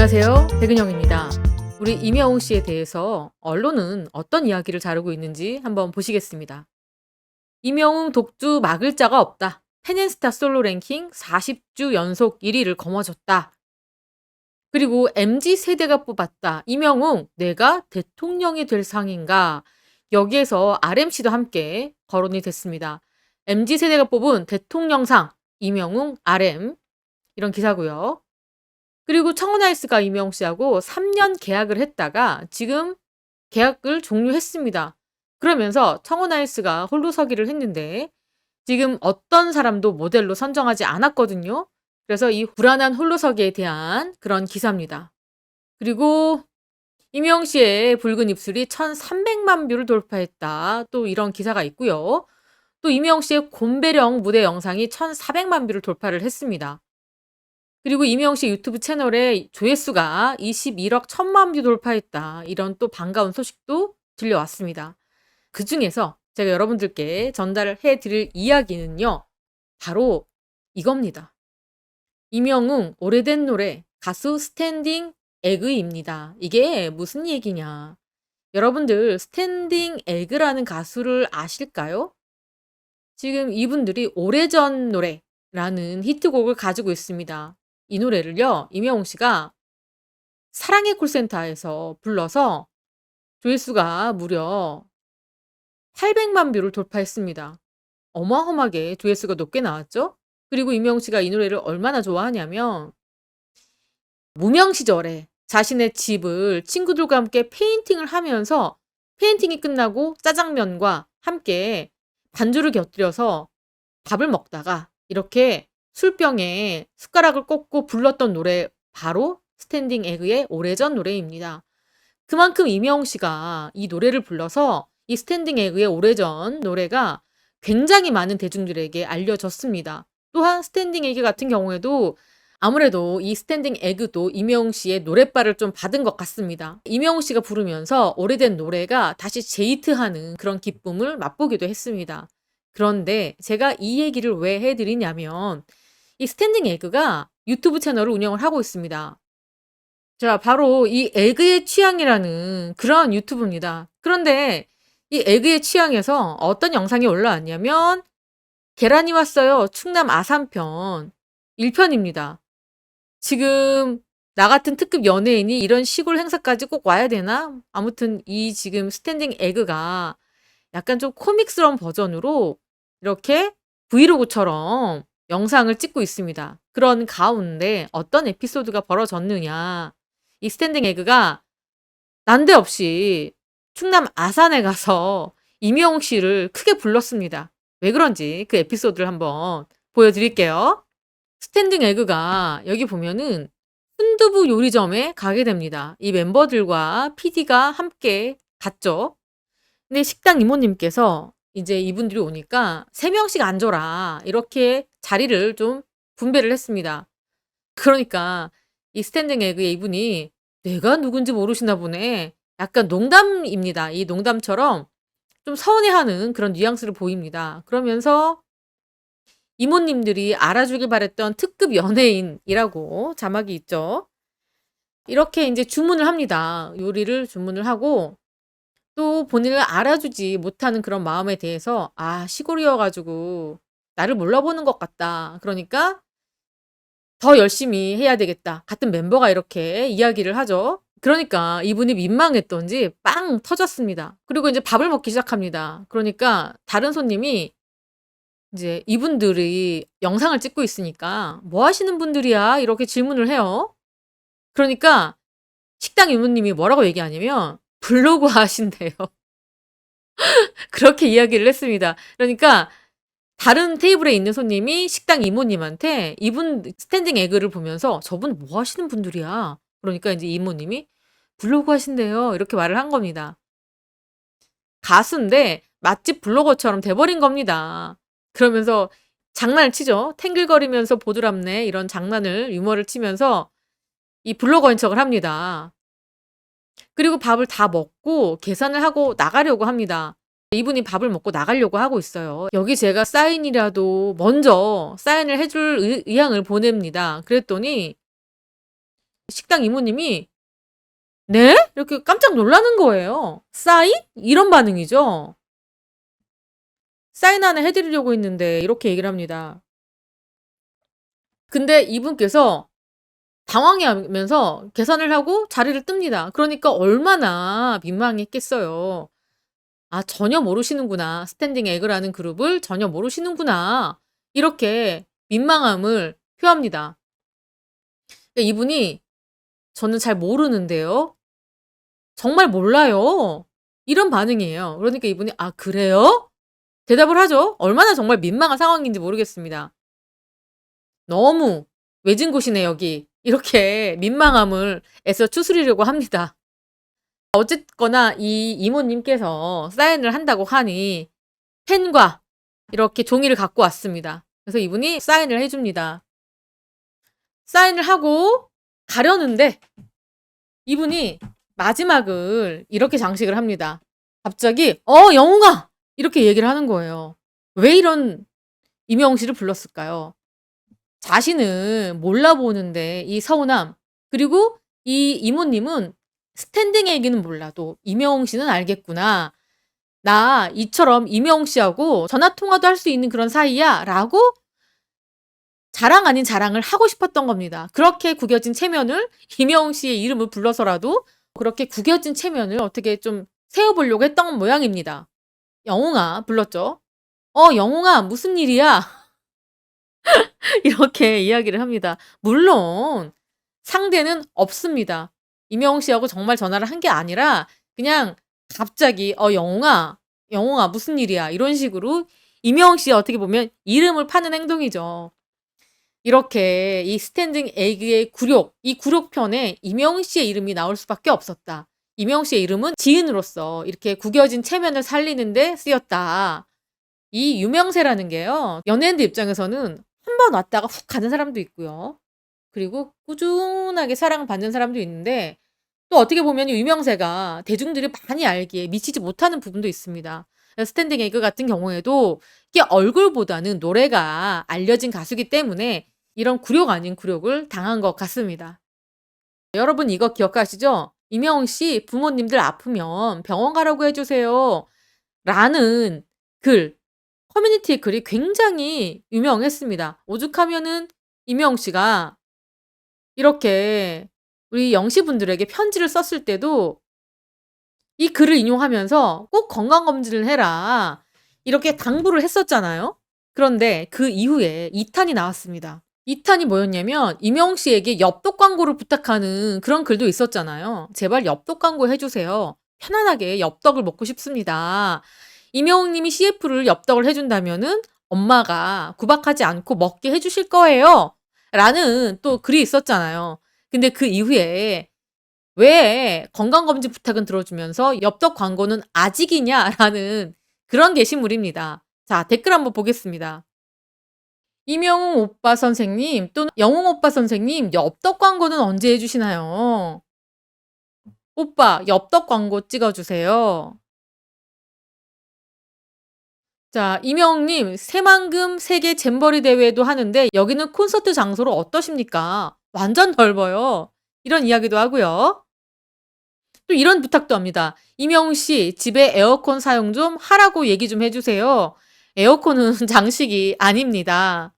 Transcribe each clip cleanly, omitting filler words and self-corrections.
안녕하세요. 백은영입니다. 우리 임영웅 씨에 대해서 언론은 어떤 이야기를 다루고 있는지 한번 보시겠습니다. 임영웅 독주 막을 자가 없다. 페넨스타 솔로 랭킹 40주 연속 1위를 거머쥐었다. 그리고 MZ 세대가 뽑았다. 임영웅, 내가 대통령이 될 상인가? 여기에서 RMC도 함께 거론이 됐습니다. MZ 세대가 뽑은 대통령상 임영웅 RM 이런 기사고요. 그리고 청원아이스가 임영웅 씨하고 3년 계약을 했다가 지금 계약을 종료했습니다. 그러면서 청원아이스가 홀로서기를 했는데 지금 어떤 사람도 모델로 선정하지 않았거든요. 그래서 이 불안한 홀로서기에 대한 그런 기사입니다. 그리고 임영웅 씨의 붉은 입술이 1300만 뷰를 돌파했다. 또 이런 기사가 있고요. 또 임영웅 씨의 곰배령 무대 영상이 1400만 뷰를 돌파를 했습니다. 그리고 임영웅 씨 유튜브 채널의 조회수가 21억 1000만 뷰 돌파했다. 이런 또 반가운 소식도 들려왔습니다. 그중에서 제가 여러분들께 전달을 해드릴 이야기는요. 바로 이겁니다. 임영웅 오래된 노래 가수 스탠딩 에그입니다. 이게 무슨 얘기냐. 여러분들 스탠딩 에그라는 가수를 아실까요? 지금 이분들이 오래전 노래라는 히트곡을 가지고 있습니다. 이 노래를요. 임영웅 씨가 사랑의 콜센터에서 불러서 조회수가 무려 800만 뷰를 돌파했습니다. 어마어마하게 조회수가 높게 나왔죠? 그리고 임영웅 씨가 이 노래를 얼마나 좋아하냐면 무명 시절에 자신의 집을 친구들과 함께 페인팅을 하면서 페인팅이 끝나고 짜장면과 함께 반주를 곁들여서 밥을 먹다가 이렇게 술병에 숟가락을 꽂고 불렀던 노래 바로 스탠딩 에그의 오래전 노래입니다. 그만큼 임영웅 씨가 이 노래를 불러서 이 스탠딩 에그의 오래전 노래가 굉장히 많은 대중들에게 알려졌습니다. 또한 스탠딩 에그 같은 경우에도 아무래도 이 스탠딩 에그도 임영웅 씨의 노랫발을 좀 받은 것 같습니다. 임영웅 씨가 부르면서 오래된 노래가 다시 재히트하는 그런 기쁨을 맛보기도 했습니다. 그런데 제가 이 얘기를 왜 해드리냐면 이 스탠딩 에그가 유튜브 채널을 운영을 하고 있습니다. 자, 바로 이 에그의 취향이라는 그런 유튜브입니다. 그런데 이 에그의 취향에서 어떤 영상이 올라왔냐면 계란이 왔어요. 충남 아산편 1편입니다. 지금 나 같은 특급 연예인이 이런 시골 행사까지 꼭 와야 되나? 아무튼 이 지금 스탠딩 에그가 약간 좀 코믹스러운 버전으로 이렇게 브이로그처럼 영상을 찍고 있습니다. 그런 가운데 어떤 에피소드가 벌어졌느냐. 이 스탠딩 에그가 난데없이 충남 아산에 가서 임영웅 씨를 크게 불렀습니다. 왜 그런지 그 에피소드를 한번 보여드릴게요. 스탠딩 에그가 여기 보면은 순두부 요리점에 가게 됩니다. 이 멤버들과 PD가 함께 갔죠. 근데 식당 이모님께서 이제 이분들이 오니까 3명씩 앉아라. 이렇게 자리를 좀 분배를 했습니다. 그러니까 이 스탠딩 에그의 이분이 내가 누군지 모르시나 보네. 약간 농담입니다. 이 농담처럼 좀 서운해하는 그런 뉘앙스를 보입니다. 그러면서 이모님들이 알아주길 바랬던 특급 연예인이라고 자막이 있죠. 이렇게 이제 주문을 합니다. 요리를 주문을 하고 또 본인을 알아주지 못하는 그런 마음에 대해서 시골이어 가지고 나를 몰라보는 것 같다. 그러니까 더 열심히 해야 되겠다. 같은 멤버가 이렇게 이야기를 하죠. 그러니까 이분이 민망했던지 빵 터졌습니다. 그리고 이제 밥을 먹기 시작합니다. 그러니까 다른 손님이 이제 이분들이 영상을 찍고 있으니까 "뭐 하시는 분들이야?" 이렇게 질문을 해요. 그러니까 식당 이모님이 뭐라고 얘기하냐면 블로그 하신대요. 그렇게 이야기를 했습니다. 그러니까 다른 테이블에 있는 손님이 식당 이모님한테 이분 스탠딩 에그를 보면서 "저분 뭐 하시는 분들이야?" 그러니까 인제 이모님이 "블로그 하신대요." 이렇게 말을 한 겁니다. 가수인데 맛집 블로거처럼 돼 버린 겁니다. 그러면서 장난을 치죠. 탱글거리면서 보드랍네 이런 장난을 유머를 치면서 이 블로거인 척을 합니다. 그리고 밥을 다 먹고 계산을 하고 나가려고 합니다. 이분이 밥을 먹고 나가려고 하고 있어요. 여기 제가 사인이라도 먼저 사인을 해줄 의향을 보냅니다. 그랬더니 식당 이모님이 "네?" 이렇게 깜짝 놀라는 거예요. "사인?" 이런 반응이죠. "사인 하나 해 드리려고 했는데." 이렇게 얘기를 합니다. 근데 이분께서 당황해하면서 계산을 하고 자리를 뜹니다. 그러니까 얼마나 민망했겠어요. '아 전혀 모르시는구나. 스탠딩 에그라는 그룹을 전혀 모르시는구나.' 이렇게 민망함을 표합니다. 그러니까 이분이 "저는 잘 모르는데요. 정말 몰라요." 이런 반응이에요. 그러니까 이분이 "아 그래요?" 대답을 하죠. 얼마나 정말 민망한 상황인지 모르겠습니다. "너무 외진 곳이네 여기." 이렇게 민망함을 애써 추스리려고 합니다. 어쨌거나 이 이모님께서 사인을 한다고 하니 펜과 이렇게 종이를 갖고 왔습니다. 그래서 이분이 사인을 해 줍니다. 사인을 하고 가려는데 이분이 마지막을 이렇게 장식을 합니다. 갑자기 영웅아!" 이렇게 얘기를 하는 거예요. 왜 이런 임영웅 씨를 불렀을까요? 자신은 몰라보는데 이 서운함, 그리고 이 이모님은 스탠딩 얘기는 몰라도 '임영웅 씨는 알겠구나. 나 이처럼 임영웅 씨하고 전화 통화도 할 수 있는 그런 사이야.'라고 자랑 아닌 자랑을 하고 싶었던 겁니다. 그렇게 구겨진 체면을 임영웅 씨의 이름을 불러서라도 그렇게 구겨진 체면을 어떻게 좀 세워 보려고 했던 모양입니다. "영웅아." 불렀죠. 영웅아 무슨 일이야?" 이렇게 이야기를 합니다. 물론 상대는 없습니다. 임영웅 씨하고 정말 전화를 한 게 아니라 그냥 갑자기 영웅아, 영웅아 무슨 일이야." 이런 식으로 임영웅 씨의 어떻게 보면 이름을 파는 행동이죠. 이렇게 이 스탠딩 에그의 굴욕, 이 굴욕편에 임영웅 씨의 이름이 나올 수밖에 없었다. 임영웅 씨의 이름은 지인으로서 이렇게 구겨진 체면을 살리는 데 쓰였다. 이 유명세라는 게요. 연예인들 입장에서는 한 번 왔다가 훅 가는 사람도 있고요. 그리고 꾸준하게 사랑을 받는 사람도 있는데 또 어떻게 보면 이 유명세가 대중들이 많이 알기에 미치지 못하는 부분도 있습니다. 스탠딩 에그 같은 경우에도 이게 얼굴보다는 노래가 알려진 가수이기 때문에 이런 굴욕 아닌 굴욕을 당한 것 같습니다. 여러분 이거 기억하시죠? "임영웅 씨 부모님들 아프면 병원 가라고 해 주세요." 라는 글, 커뮤니티의 글이 굉장히 유명했습니다. 오죽하면은 임영웅 씨가 이렇게 우리 영시분들에게 편지를 썼을 때도 이 글을 인용하면서 "꼭 건강검진을 해라." 이렇게 당부를 했었잖아요. 그런데 그 이후에 2탄이 탄이 나왔습니다. 2탄이 탄이 뭐였냐면 임영웅 씨에게 엽떡 광고를 부탁하는 그런 글도 있었잖아요. "제발 엽떡 광고 해 주세요. 편안하게 엽떡을 먹고 싶습니다. 임영웅 님이 CF를 엽떡을 해 준다면은 엄마가 구박하지 않고 먹게 해 주실 거예요." 라는 또 글이 있었잖아요. 근데 그 이후에 왜 건강검진 부탁은 들어주면서 "엽떡 광고는 아직이냐?"라는 그런 게시물입니다. 자 댓글 한번 보겠습니다. "임영웅 오빠 선생님 또는 영웅 오빠 선생님 엽떡 광고는 언제 해 주시나요? 오빠 엽떡 광고 찍어 주세요." 자 임영웅 님 "새만금 세계 잼버리 대회도 하는데 여기는 콘서트 장소로 어떠십니까? 완전 넓어요." 이런 이야기도 하고요. 또 이런 부탁도 합니다. "임영웅 씨 집에 에어컨 사용 좀 하라고 얘기 좀 해 주세요. 에어컨은 장식이 아닙니다.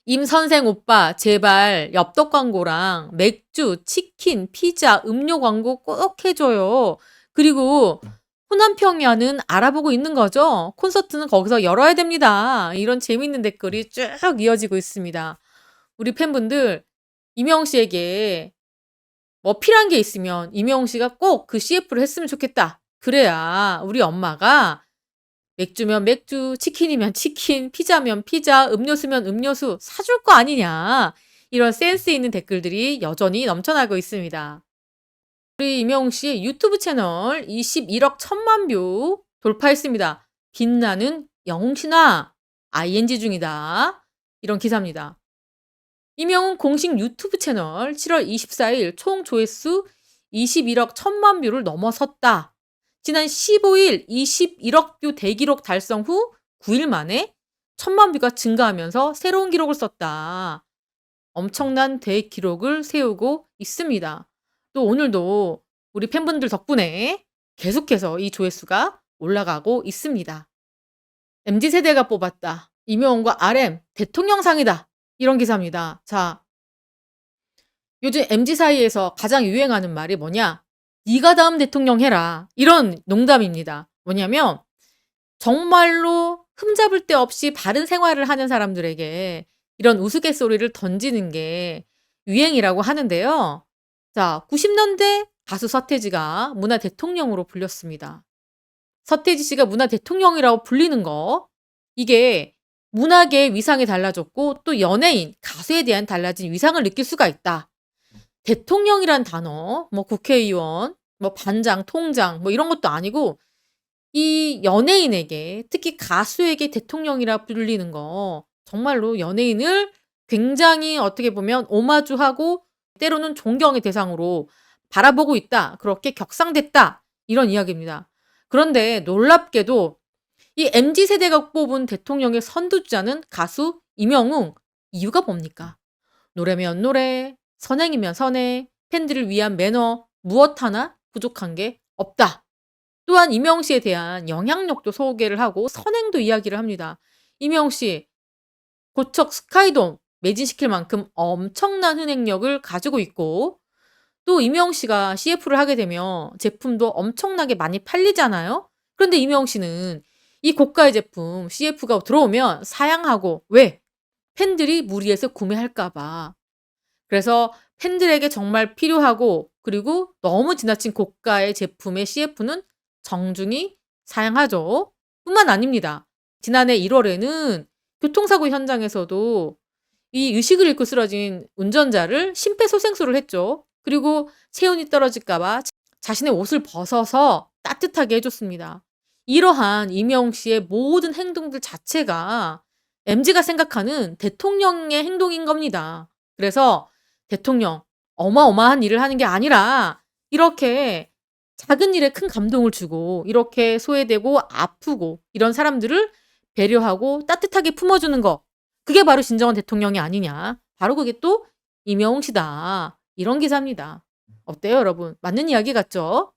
임 선생 오빠 제발 엽떡 광고랑 맥주, 치킨, 피자, 음료 광고 꼭 해 줘요. 그리고 후남평야는 알아보고 있는 거죠? 콘서트는 거기서 열어야 됩니다." 이런 재미있는 댓글이 쭉 이어지고 있습니다. 우리 팬분들 임영웅 씨에게 뭐 필요한 게 있으면 임영웅 씨가 꼭 그 CF를 했으면 좋겠다. 그래야 우리 엄마가 맥주면 맥주, 치킨이면 치킨, 피자면 피자, 음료수면 음료수 사줄 거 아니냐. 이런 센스 있는 댓글들이 여전히 넘쳐나고 있습니다. 우리 임영웅 씨 유튜브 채널 21억 1,000만 뷰 돌파했습니다. "빛나는 영웅신화 ing 중이다." 이런 기사입니다. 임영웅 공식 유튜브 채널 7월 24일 총 조회수 21억 1,000만 뷰를 넘어섰다. 지난 15일 21억 뷰 대기록 달성 후 9일 만에 1,000만 뷰가 증가하면서 새로운 기록을 썼다. 엄청난 대기록을 세우고 있습니다. 또 오늘도 우리 팬분들 덕분에 계속해서 이 조회수가 올라가고 있습니다. MZ세대가 뽑았다. 임영웅과 RM 대통령상이다. 이런 기사입니다. 자, 요즘 MZ 사이에서 가장 유행하는 말이 뭐냐? 네가 다음 대통령 해라. 이런 농담입니다. 뭐냐면 정말로 흠잡을 데 없이 바른 생활을 하는 사람들에게 이런 우스갯소리를 던지는 게 유행이라고 하는데요. 자, 90년대 가수 서태지가 문화 대통령으로 불렸습니다. 서태지 씨가 문화 대통령이라고 불리는 거, 이게 문학의 위상이 달라졌고 또 연예인, 가수에 대한 달라진 위상을 느낄 수가 있다. 대통령이란 단어, 뭐 국회의원, 뭐 반장, 통장, 뭐 이런 것도 아니고 이 연예인에게, 특히 가수에게 대통령이라 불리는 거 정말로 연예인을 굉장히 어떻게 보면 오마주하고 때로는 존경의 대상으로 바라보고 있다. 그렇게 격상됐다. 이런 이야기입니다. 그런데 놀랍게도 이 MZ세대가 뽑은 대통령의 선두주자는 가수 임영웅. 이유가 뭡니까? 노래면 노래, 선행이면 선행, 팬들을 위한 매너 무엇 하나 부족한 게 없다. 또한 임영웅 씨에 대한 영향력도 소개를 하고 선행도 이야기를 합니다. 임영웅 씨 고척 스카이돔 매진시킬 만큼 엄청난 흥행력을 가지고 있고 또 임영웅 씨가 CF를 하게 되면 제품도 엄청나게 많이 팔리잖아요. 그런데 임영웅 씨는 이 고가의 제품 CF가 들어오면 사양하고 왜? 팬들이 무리해서 구매할까 봐. 그래서 팬들에게 정말 필요하고 그리고 너무 지나친 고가의 제품의 CF는 정중히 사양하죠. 뿐만 아닙니다. 지난해 1월에는 교통사고 현장에서도 이 의식을 잃고 쓰러진 운전자를 심폐소생술을 했죠. 그리고 체온이 떨어질까 봐 자신의 옷을 벗어서 따뜻하게 해줬습니다. 이러한 임영웅 씨의 모든 행동들 자체가 MZ가 생각하는 대통령의 행동인 겁니다. 그래서 대통령 어마어마한 일을 하는 게 아니라 이렇게 작은 일에 큰 감동을 주고 이렇게 소외되고 아프고 이런 사람들을 배려하고 따뜻하게 품어주는 거, 그게 바로 진정한 대통령이 아니냐. 바로 그게 또 임영웅 씨다. 이런 기사입니다. 어때요, 여러분? 맞는 이야기 같죠?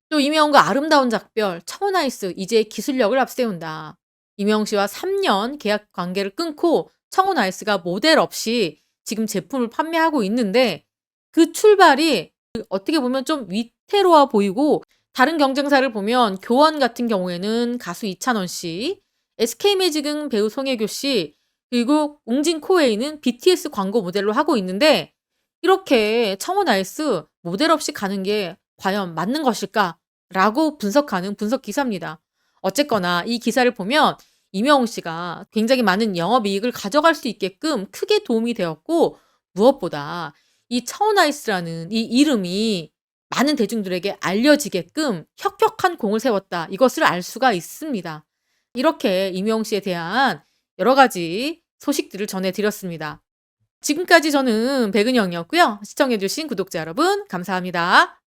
또 임영웅과 아름다운 작별, 청혼아이스 이제 기술력을 앞세운다. 임영웅 씨와 3년 계약 관계를 끊고 청혼아이스가 모델 없이 지금 제품을 판매하고 있는데 그 출발이 어떻게 보면 좀 위태로워 보이고 다른 경쟁사를 보면 교원 같은 경우에는 가수 이찬원 씨, SK매직은 배우 송혜교 씨, 그리고 웅진 코웨이는 BTS 광고 모델로 하고 있는데 이렇게 청혼아이스 모델 없이 가는 게 과연 맞는 것일까라고 분석하는 분석 기사입니다. 어쨌거나 이 기사를 보면 임영웅 씨가 굉장히 많은 영업이익을 가져갈 수 있게끔 크게 도움이 되었고 무엇보다 이 청혼아이스라는 이 이름이 많은 대중들에게 알려지게끔 혁혁한 공을 세웠다. 이것을 알 수가 있습니다. 이렇게 임영웅 씨에 대한 여러 가지 소식들을 전해드렸습니다. 지금까지 저는 백은영이었고요. 시청해주신 구독자 여러분 감사합니다.